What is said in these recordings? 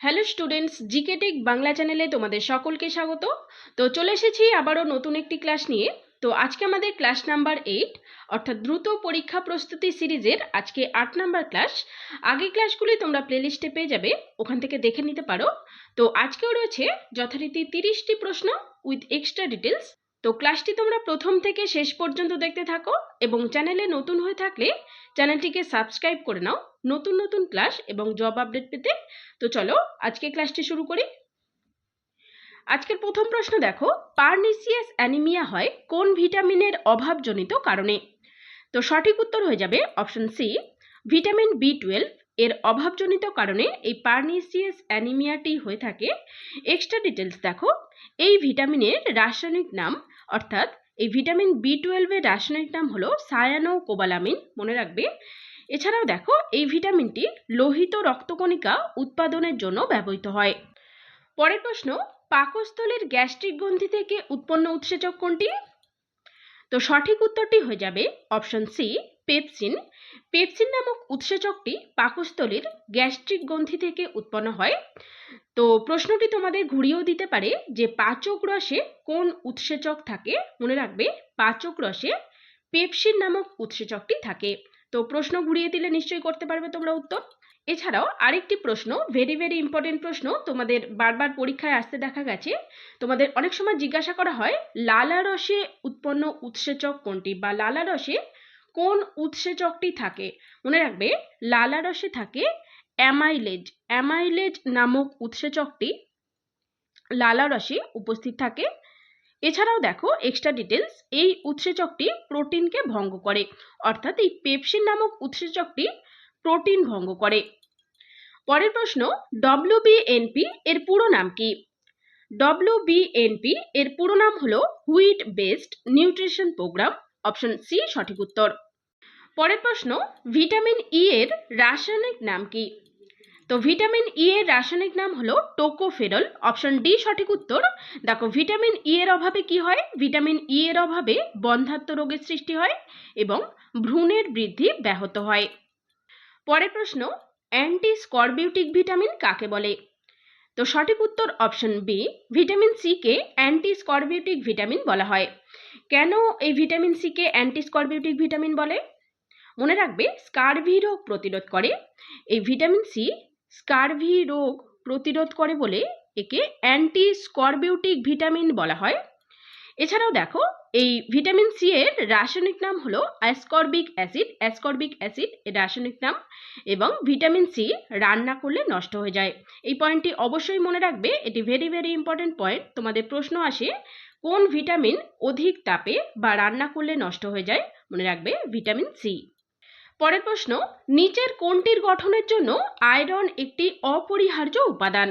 Hello students, GK tech Bangla চ্যানেলে তোমাদের সকলকে স্বাগত। তো চলে এসেছি আবারও নতুন একটি ক্লাস নিয়ে। তো আজকে আমাদের ক্লাস নাম্বার 8, অর্থাৎ দ্রুত পরীক্ষা প্রস্তুতি সিরিজের আজকে 8 নাম্বার ক্লাস। আগের ক্লাসগুলি তোমরা প্লেলিস্টে পেয়ে যাবে, ওখান থেকে দেখে নিতে পারো। তো আজকেও রয়েছে যথারীতি 30টি প্রশ্ন উইথ এক্সট্রা ডিটেলস। তো ক্লাসটি তোমরা প্রথম থেকে শেষ পর্যন্ত দেখতে থাকো এবং চ্যানেলে নতুন হয়ে থাকলে চ্যানেলটিকে সাবস্ক্রাইব করে নাও নতুন নতুন ক্লাস এবং জব আপডেট পেতে। তো চলো আজকে ক্লাসটি শুরু করি। আজকের প্রথম প্রশ্ন দেখো, পারনিসিয়াস অ্যানিমিয়া হয় কোন ভিটামিনের অভাবজনিত কারণে? তো সঠিক উত্তর হয়ে যাবে অপশন সি, ভিটামিন B12 এর অভাবজনিত কারণে এই পারনিসিয়াস অ্যানিমিয়াটি হয়ে থাকে। এক্সট্রা ডিটেলস দেখো, এই ভিটামিনের রাসায়নিক নাম, অর্থাৎ এই ভিটামিন B12 এর রাসায়নিক নাম হলো সায়ানোকোবালামিন, মনে রাখবে। এছাড়াও দেখো, এই ভিটামিনটি লোহিত রক্তকণিকা উৎপাদনের জন্য ব্যবহৃত হয়। পরের প্রশ্ন, পাকস্থলীর গ্যাস্ট্রিক গ্রন্থি থেকে উৎপন্ন উৎসেচক কোনটি? তো সঠিক উত্তরটি হয়ে যাবে অপশন সি, পেপসিন। পেপসিন নামক উৎসেচকটি পাকস্থলীর গ্যাস্ট্রিক গ্রন্থি থেকে উৎপন্ন হয়। তো প্রশ্নটি তোমাদের ঘুরিয়েও দিতে পারে যে পাচক রসে কোন উৎসেচক থাকে? মনে রাখবে, পাচক রসে পেপসিন নামক উৎসেচকটি থাকে। তো প্রশ্ন ঘুরিয়ে দিলে নিশ্চয়ই করতে পারবে তোমরা উত্তর। এছাড়াও আরেকটি প্রশ্ন, ভেরি ভেরি ইম্পর্টেন্ট প্রশ্ন, তোমাদের বারবার পরীক্ষায় আসতে দেখা গেছে। তোমাদের অনেক সময় জিজ্ঞাসা করা হয় লালারসে উৎপন্ন উৎসেচক কোনটি, বা লালারসে কোন উৎসেচকটি থাকে? মনে রাখবে, লালারসে থাকে অ্যামাইলেজ। অ্যামাইলেজ নামক উৎসেচকটি লালারসে উপস্থিত থাকে। এছাড়াও দেখো এক্সট্রা ডিটেলস, এই উৎসেচকটি প্রোটিনকে ভঙ্গ করে, অর্থাৎ এই পেপসিন নামক উৎসেচকটি প্রোটিন ভঙ্গ করে। পরের প্রশ্ন, WBNP এর পুরো নাম কি? WBNP এর পুরো নাম হলো wheat based nutrition programme, option C সঠিক উত্তর। পরের প্রশ্ন, ভিটামিন ই এর রাসায়নিক নাম কি? তো ভিটামিন ই এর রাসায়নিক নাম হলো টোকোফেরল, অপশন ডি সঠিক উত্তর। দেখো, ভিটামিন ই এর অভাবে কি হয়? ভিটামিন ই এর অভাবে বন্ধ্যাত্ব রোগের সৃষ্টি হয় এবং ভ্রূণের বৃদ্ধি ব্যাহত হয়। পরের প্রশ্ন, অ্যান্টি স্করবিউটিক ভিটামিন কাকে বলে? তো সঠিক উত্তর option B, vitamin C K anti স্করবিউটিক vitamin বলা হয়। কেন এই vitamin C K anti স্করবিউটিক vitamin বলে? মনে রাখবে, স্কারভি রোগ প্রতিরোধ করে। এই ভিটামিন সি স্কারভি রোগ প্রতিরোধ করে বলে একে অ্যান্টি স্করবিউটিক ভিটামিন বলা হয়। এছাড়াও দেখো, এই ভিটামিন সি এর রাসায়নিক নাম হলো অ্যাসকর্বিক অ্যাসিড। অ্যাসকর্বিক অ্যাসিড এর রাসায়নিক নাম, এবং ভিটামিন সি রান্না করলে নষ্ট হয়ে যায়। এই পয়েন্টটি অবশ্যই মনে রাখবে, এটি ভেরি ভেরি ইম্পর্টেন্ট পয়েন্ট। তোমাদের প্রশ্ন আসে কোন ভিটামিন অধিক তাপে বা রান্না করলে নষ্ট হয়ে যায়? মনে রাখবে, ভিটামিন সি। পরের প্রশ্ন, নিচের কোনটির গঠনের জন্য আয়রন একটি অপরিহার্য উপাদান?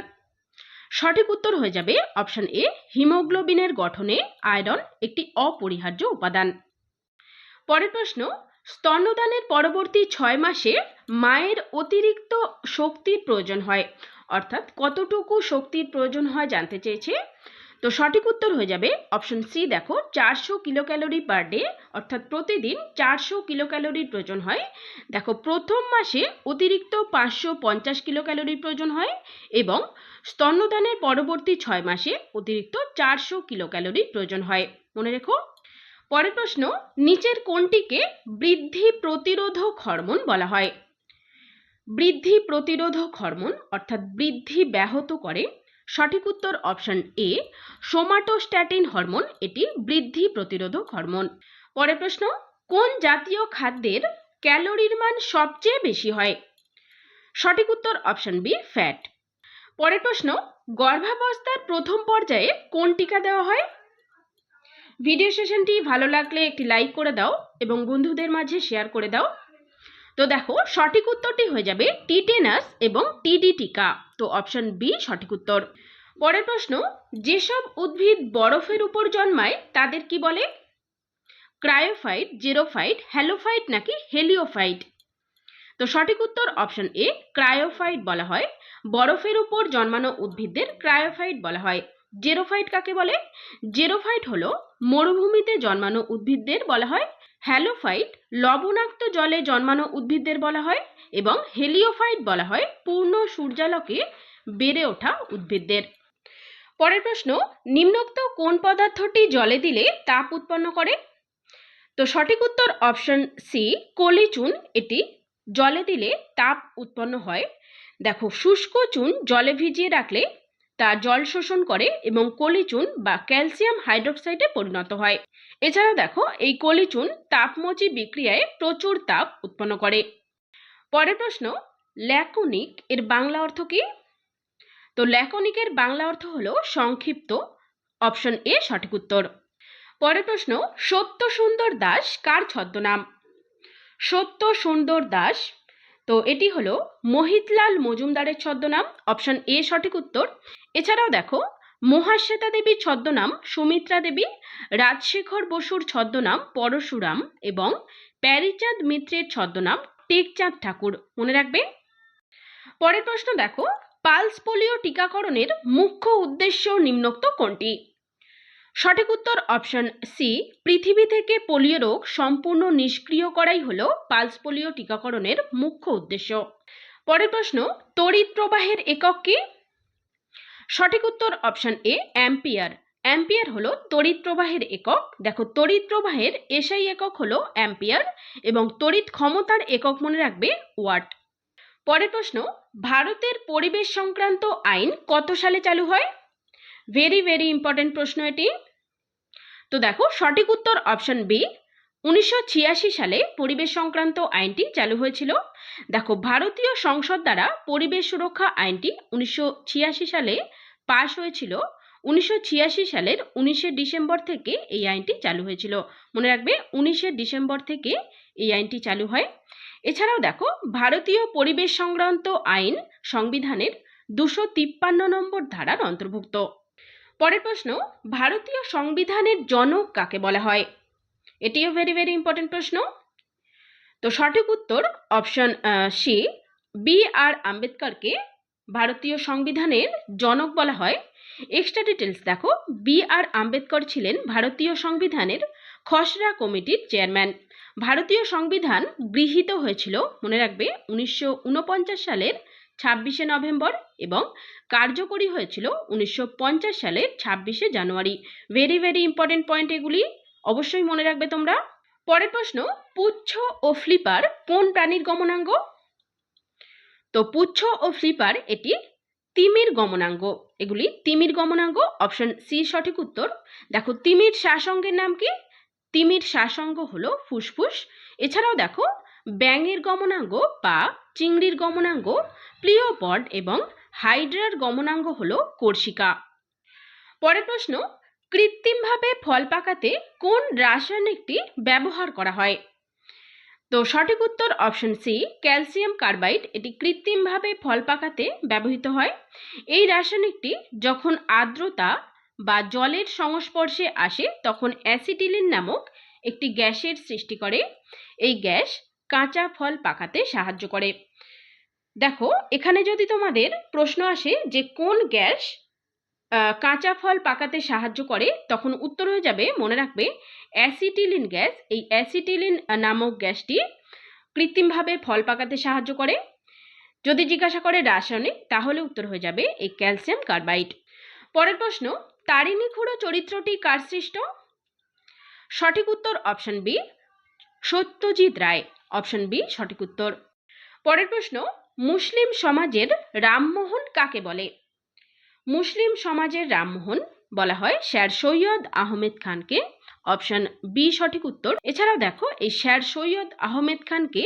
সঠিক উত্তর হয়ে যাবে অপশন এ, হিমোগ্লোবিনের গঠনে আয়রন একটি অপরিহার্য উপাদান। পরের প্রশ্ন, স্তন্যদানের পরবর্তী 6 মাসে মায়ের অতিরিক্ত শক্তির প্রয়োজন হয়, অর্থাৎ কতটুকু শক্তির প্রয়োজন হয় জানতে চেয়েছে। তো সঠিক উত্তর হয়ে যাবে অপশন সি, দেখো 400 কিলোক্যালোরি পার ডে, অর্থাৎ প্রতিদিন 400 কিলোক্যালোরির প্রয়োজন হয়। দেখো, প্রথম মাসে অতিরিক্ত 550 কিলোক্যালোরির প্রয়োজন হয় এবং স্তন্যদানের পরবর্তী 6 মাসে অতিরিক্ত 400 কিলোক্যালোরির প্রয়োজন হয়, মনে রেখো। পরের প্রশ্ন, নিচের কোনটিকে বৃদ্ধি প্রতিরোধক হরমোন বলা হয়? বৃদ্ধি প্রতিরোধক হরমোন, অর্থাৎ বৃদ্ধি ব্যাহত করে। সঠিক উত্তর অপশন এ, সোমাটোস্ট্যাটিন হরমোন এটি বৃদ্ধি প্রতিরোধক হরমোন। পরের প্রশ্ন, কোন জাতীয় খাদ্যের ক্যালোরির মান সবচেয়ে বেশি হয়? সঠিক উত্তর অপশন বি, ফ্যাট। পরের প্রশ্ন, গর্ভাবস্থার প্রথম পর্যায়ে কোন টিকা দেওয়া হয়? ভিডিও সেশনটি ভালো লাগলে একটি লাইক করে দাও এবং বন্ধুদের মাঝে শেয়ার করে দাও। তো দেখো, সঠিক উত্তরটি হয়ে যাবে টিটেনাস এবং টিডি টিকা। তো অপশন বি সঠিক উত্তর। পরের প্রশ্ন, যেসব উদ্ভিদ বরফের উপর জন্মায় তাদের কি বলে? ক্রায়োফাইট, জেরোফাইট, হ্যালোফাইট নাকি হেলিওফাইট? তো সঠিক উত্তর অপশন এ, ক্রায়োফাইট বলা হয়। বরফের উপর জন্মানো উদ্ভিদদের ক্রায়োফাইট বলা হয়। জেরোফাইট কাকে বলে? জেরোফাইট হলো মরুভূমিতে জন্মানো উদ্ভিদদের বলা হয়। হ্যালোফাইট লবণাক্ত জলে জন্মানো উদ্ভিদদের বলা হয় এবং হেলিওফাইট বলা হয় পূর্ণ সূর্যালোকে বেড়ে ওঠা উদ্ভিদদের। পরের প্রশ্ন, নিম্নোক্ত কোন পদার্থটি জলে দিলে তাপ উৎপন্ন করে? তো সঠিক উত্তর অপশন সি, কলি চুন। এটি জলে দিলে তাপ উৎপন্ন হয়। দেখো, শুষ্ক চুন জলে ভিজিয়ে রাখলে তা জল শোষণ করে এবং কলি চুন বা ক্যালসিয়াম হাইড্রোক্সাইডে পরিণত হয়। এছাড়াও দেখো, এই কলি চুন তাপমোচী বিক্রিয়ায় প্রচুর তাপ উৎপন্ন করে। পরের প্রশ্ন, ল্যাকোনিক এর বাংলা অর্থ কি? তো ল্যাকোনিকের বাংলা অর্থ হলো সংক্ষিপ্ত। অপশন এ সঠিক উত্তর। পরের প্রশ্ন, সত্য সুন্দর দাস কার ছদ্মনাম? সত্য সুন্দর দাস, তো এটি হলো মোহিতলাল মজুমদারের ছদ্মনাম। অপশন এ সঠিক উত্তর। এছাড়াও দেখো, মহাশ্বেতা দেবীর ছদ্মনাম সুমিত্রা দেবী, রাজশেখর বসুর ছদ্মনাম পরশুরাম এবং প্যারীচাঁদ মিত্রের ছদ্মনাম টেকচাঁদ ঠাকুর। মনে রাখবে। পরের প্রশ্ন দেখো, পালস পোলিও টিকাকরণের মুখ্য উদ্দেশ্য নিম্নোক্ত কোনটি? সঠিক উত্তর অপশন সি, পৃথিবী থেকে পোলিও রোগ সম্পূর্ণ নিষ্ক্রিয় করাই হলো পালস পোলিও টিকাকরণের মুখ্য উদ্দেশ্য। পরের প্রশ্ন, তড়িৎ প্রবাহের একক কি? সঠিক উত্তর অপশন এ, অ্যাম্পিয়ার। অ্যাম্পিয়ার হলো তড়িৎ প্রবাহের একক। দেখো, তড়িৎ প্রবাহের এসআই একক হলো অ্যাম্পিয়ার এবং তড়িৎ ক্ষমতার একক মনে রাখবে ওয়াট। পরের প্রশ্ন, ভারতের পরিবেশ সংক্রান্ত আইন কত সালে চালু হয়? ভেরি ভেরি ইম্পর্টেন্ট প্রশ্ন এটি। তো দেখো, সঠিক উত্তর অপশন বি, 1986 সালে পরিবেশ সংক্রান্ত আইনটি চালু হয়েছিল। দেখো, ভারতীয় সংসদ দ্বারা পরিবেশ সুরক্ষা আইনটি 1986 সালে পাশ হয়েছিল। 1986 সালের 19শে ডিসেম্বর থেকে এই আইনটি চালু হয়েছিল। মনে রাখবে, 19শে ডিসেম্বর থেকে এই আইনটি চালু হয়। এছাড়াও দেখো, ভারতীয় পরিবেশ সংক্রান্ত আইন সংবিধানের 253 নম্বর ধারার অন্তর্ভুক্ত। পরের প্রশ্ন, ভারতীয় সংবিধানের জনক কাকে বলা হয়? এটিও ভেরি ভেরি ইম্পর্টেন্ট প্রশ্ন। তো সঠিক উত্তর অপশন সি, বি আর আম্বেদকরকে ভারতীয় সংবিধানের জনক বলা হয়। এক্সট্রা ডিটেলস দেখো, বি আর আম্বেদকর ছিলেন ভারতীয় সংবিধানের খসড়া কমিটির চেয়ারম্যান। ভারতীয় সংবিধান গৃহীত হয়েছিল মনে রাখবে 1949 সালের 26শে নভেম্বর এবং কার্যকরী হয়েছিল 1950 সালের 26শে জানুয়ারি। ভেরি ভেরি ইম্পর্টেন্ট পয়েন্ট এগুলি, অবশ্যই মনে রাখবে তোমরা। পরের প্রশ্ন, পুচ্ছ ও ফ্লিপার কোন প্রাণীর গমনাঙ্গ? তো পুচ্ছ ও ফ্লিপার এটি তিমির গমনাঙ্গ। এগুলি তিমির গমনাঙ্গ। অপশন সি সঠিক উত্তর। দেখো, তিমির শ্বাসঙ্গের নাম কি? তিমির শ্বাসঙ্গ হলো ফুসফুস। এছাড়াও দেখো, ব্যাঙের গমনাঙ্গ পা, চিংড়ির গমনাঙ্গ প্লিওপড এবং হাইড্রার গমনাঙ্গ হলো কর্ষিকা। পরের প্রশ্ন, কৃত্রিমভাবে ফল পাকাতে কোন রাসায়নিকটি ব্যবহার করা হয়? তো সঠিক উত্তর অপশন সি, ক্যালসিয়াম কার্বাইড। এটি কৃত্রিমভাবে ফল পাকাতে ব্যবহৃত হয়। এই রাসায়নিকটি যখন আর্দ্রতা বা জলের সংস্পর্শে আসে তখন অ্যাসিটিলিন নামক একটি গ্যাসের সৃষ্টি করে। এই গ্যাস কাঁচা ফল পাকাতে সাহায্য করে। দেখো, এখানে যদি তোমাদের প্রশ্ন আসে যে কোন গ্যাস কাঁচা ফল পাকাতে সাহায্য করে, তখন উত্তর হয়ে যাবে মনে রাখবে অ্যাসিটিলিন গ্যাস। এই অ্যাসিটিলিন নামক গ্যাসটি কৃত্রিমভাবে ফল পাকাতে সাহায্য করে। যদি জিজ্ঞাসা করে রাসায়নিক, তাহলে উত্তর হয়ে যাবে এই ক্যালসিয়াম কার্বাইড। পরের প্রশ্ন, তারিণী খুড়ো চরিত্রটি কার সৃষ্ট? সঠিক উত্তর option B, Satyajit Ray. Option B সঠিক উত্তর। পরের প্রশ্ন, মুসলিম সমাজের রামমোহন কাকে বলে? মুসলিম সমাজের রামমোহন বলা হয় স্যার সৈয়দ আহমেদ খানকে। অপশন বি সঠিক উত্তর। এছাড়াও দেখো, এই স্যার সৈয়দ আহমেদ খানকে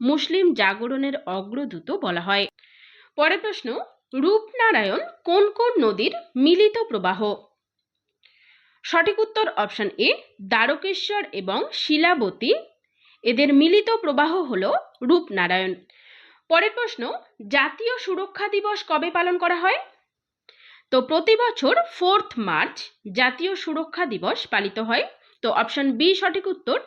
মুসলিম জাগরণের অগ্রদূত বলা হয়। পরের প্রশ্ন, রূপনারায়ণ কোন কোন নদীর মিলিত প্রবাহ? সঠিক উত্তর অপশন এ, দ্বারকেশ্বর এবং শিলাবতী। এদের মিলিত প্রবাহ হলো রূপনারায়ণ। পরের প্রশ্ন, জাতীয় সুরক্ষা দিবস কবে পালন করা হয়? তো প্রতি বছর 4 মার্চ জাতীয় সুরক্ষা দিবস পালিত হয়। তো অপশন বি সঠিক উত্তর।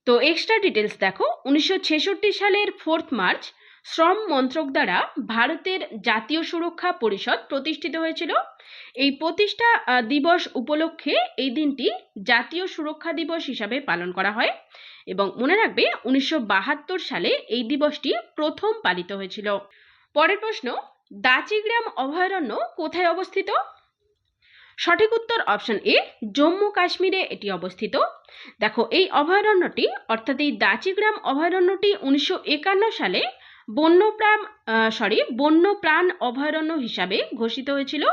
তো এক্সট্রা ডিটেলস দেখো, 1966 সালের 4 মার্চ শ্রম মন্ত্রক দ্বারা ভারতের জাতীয় সুরক্ষা পরিষদ প্রতিষ্ঠিত হয়েছিল। এই প্রতিষ্ঠা দিবস উপলক্ষে এই দিনটি জাতীয় সুরক্ষা দিবস হিসাবে পালন করা হয় এবং মনে রাখবে 1972 সালে এই দিবসটি প্রথম পালিত হয়েছিল। পরের প্রশ্ন, দাচিগ্রাম অভয়ারণ্য কোথায় অবস্থিত? সঠিক উত্তর অপশন এ, জম্মু কাশ্মীরে এটি অবস্থিত। দেখো, এই অভয়ারণ্যটি অর্থাৎ এই দাচিগ্রাম অভয়ারণ্যটি 1951 সালে বন্যপ্রাণ অভয়ারণ্য হিসাবে ঘোষিত হয়েছিল।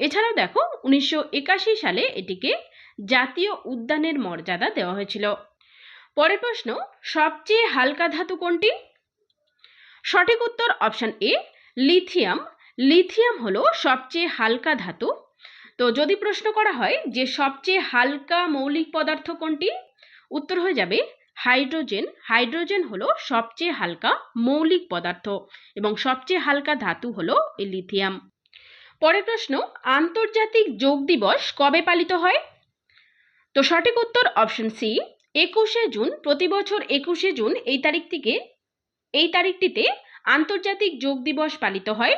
এছাড়াও দেখো 1981 সালে এটিকে জাতীয় উদ্যানের মর্যাদা দেওয়া হয়েছিল। পরের প্রশ্ন, সবচেয়ে হালকা ধাতু কোনটি? সঠিক উত্তর অপশন এ, লিথিয়াম। লিথিয়াম হলো সবচেয়ে হালকা ধাতু। তো যদি প্রশ্ন করা হয় যে সবচেয়ে হালকা মৌলিক পদার্থ কোনটি, উত্তর হয়ে যাবে হাইড্রোজেন। হাইড্রোজেন হলো সবচেয়ে হালকা মৌলিক পদার্থ এবং সবচেয়ে হালকা ধাতু হলো এই লিথিয়াম। পরের প্রশ্ন, আন্তর্জাতিক যোগ দিবস কবে পালিত হয়? তো সঠিক উত্তর অপশন সি, 21শে জুন। প্রতি বছর 21শে জুন এই তারিখটিতে আন্তর্জাতিক যোগ দিবস পালিত হয়।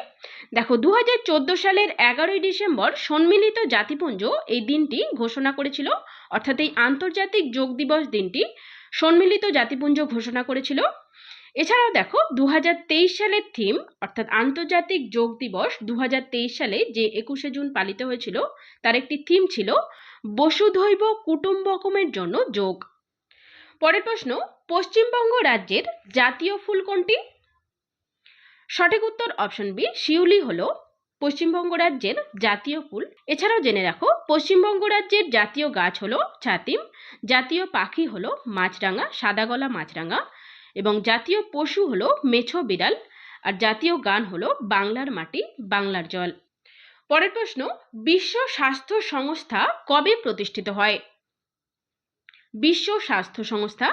দেখো, 2014 সালের 11ই ডিসেম্বর সম্মিলিত জাতিপুঞ্জ এই দিনটি ঘোষণা করেছিল, অর্থাৎ এই আন্তর্জাতিক যোগ দিবস দিনটি সম্মিলিত জাতিপুঞ্জ ঘোষণা করেছিল। এছাড়াও দেখো 2023 সালের থিম, অর্থাৎ আন্তর্জাতিক যোগ দিবস 2023 সালে যে 21শে জুন পালিত হয়েছিল তার একটি থিম ছিল বসুধৈব কুটুম্বকমের জন্য যোগ। পরের প্রশ্ন, পশ্চিমবঙ্গ রাজ্যের জাতীয় ফুল কোনটি? সঠিক উত্তর অপশন বি, শিউলি হলো পশ্চিমবঙ্গ রাজ্যের জাতীয় ফুল। এছাড়াও জেনে রাখো, পশ্চিমবঙ্গ রাজ্যের জাতীয় গাছ হলো ছাতিম, জাতীয় পাখি হলো মাছরাঙা, সাদা গলা মাছরাঙা, এবং জাতীয় পশু হলো মেছো বিড়াল, আর জাতীয় গান হলো বাংলার মাটি বাংলার জল। পরের প্রশ্ন, বিশ্ব স্বাস্থ্য সংস্থা কবে প্রতিষ্ঠিত হয়? বিশ্ব স্বাস্থ্য সংস্থা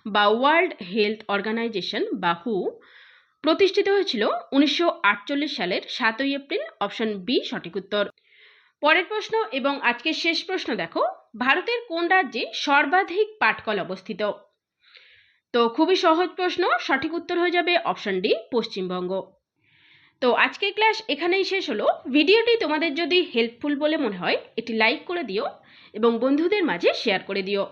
বা ওয়ার্ল্ড হেলথ অর্গানাইজেশন বা হু প্রতিষ্ঠিত হয়েছিল 1948 সালের 7ই এপ্রিল। অপশন বি সঠিক উত্তর। পরের প্রশ্ন এবং আজকের শেষ প্রশ্ন দেখো, ভারতের কোন রাজ্যে সর্বাধিক পাটকল অবস্থিত? তো খুবই সহজ প্রশ্ন, সঠিক উত্তর হয়ে যাবে অপশন ডি, পশ্চিমবঙ্গ। তো আজকের ক্লাস এখানেই শেষ হলো। ভিডিওটি তোমাদের যদি হেল্পফুল বলে মনে হয় এটি লাইক করে দিও এবং বন্ধুদের মাঝে শেয়ার করে দিও।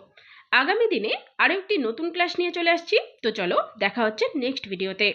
আগামী দিনে আরও একটি নতুন ক্লাস নিয়ে চলে আসছি। তো চলো, দেখা হচ্ছে নেক্সট ভিডিওতে।